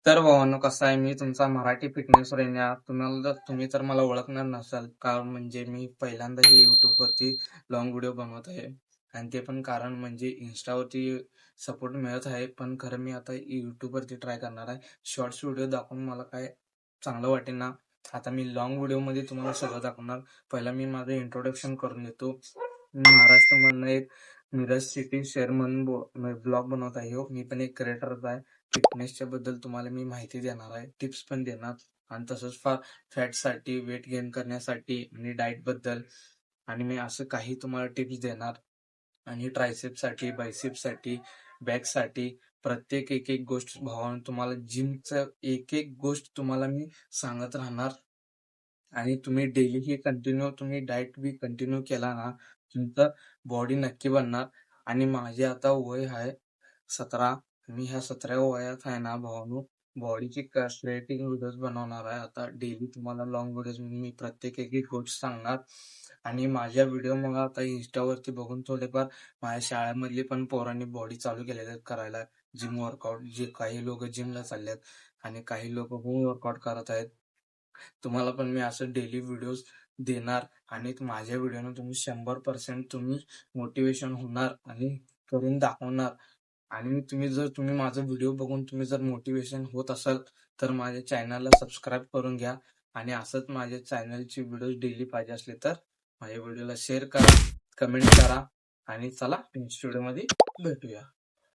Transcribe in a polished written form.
तर भावांनो, कसं आहे, मी तुमचा मराठी फिटनेस ट्रेनर. तुम्ही तर मला ओळखणार नसाल, कारण म्हणजे मी पहिल्यांदा ही युट्यूबवरती लॉंग व्हिडिओ बनवत आहे. आणि ते पण कारण म्हणजे इन्स्टावरती सपोर्ट मिळत आहे, पण खरं मी आता युट्यूबवरती ट्राय करणार आहे. शॉर्ट्स व्हिडिओ दाखवून मला काय चांगलं वाटेल ना. आता मी लॉंग व्हिडिओमध्ये तुम्हाला सगळं दाखवणार. पहिला मी माझं इंट्रोडक्शन करून देतो. मी महाराष्ट्रामधनं एक मिरज सिटी शेअर म्हणून ब्लॉग बनवत आहे. मी पण एक क्रिएटरच आहे. फिटनेसच्या बद्दल तुम्हाला मी माहिती देणार आहे, टिप्स पण देणार. आणि तसंच फॅटसाठी, वेट गेन करण्यासाठी आणि डाएट बद्दल. आणि मी असं काही तुम्हाला टिप्स देणार. आणि ट्रायसेपसाठी, बायसेपसाठी, बॅकसाठी प्रत्येक एक एक गोष्ट भावानं, तुम्हाला जिमचं एक एक गोष्ट तुम्हाला मी सांगत राहणार. आणि तुम्ही डेली ही तुम्ही डाएट बी कंटिन्यू केला ना, तुमचं बॉडी नक्की बनणार. आणि माझे आता वय आहे 17. मी ह्या 17व्या वयात आहे ना भावानो, बॉडीची स्ट्रेचिंग व्हिडिओज बनवणार आहे. आता डेली तुम्हाला लॉंग व्हिडिओज मी प्रत्येक एक एक गोष्ट सांगणार. आणि माझ्या व्हिडिओ मग आता इंस्टावरती बघून थोडेफार माझ्या शाळेमधली पण पोरांनी बॉडी चालू केलेल्या आहेत करायला. जिम वर्कआउट, जे काही लोक जिमला चाललेत आणि काही लोक होम वर्कआउट करत आहेत. तुम्हाला पण मी असं डेली व्हिडिओज देणार. आणि माझ्या व्हिडिओनं तुम्ही 100% तुम्ही मोटिवेशन होणार आणि करून दाखवणार. आणि तुम्ही माझा व्हिडिओ बघून तुम्ही जर मोटिवेशन होत असाल, तर माझ्या चॅनलला सबस्क्राईब करून घ्या. आणि असंच माझ्या चॅनलची व्हिडिओ डेली पाहिजे असले तर माझ्या व्हिडिओला शेअर करा, कमेंट करा. आणि चला नेक्स्ट व्हिडिओमध्ये भेटूया.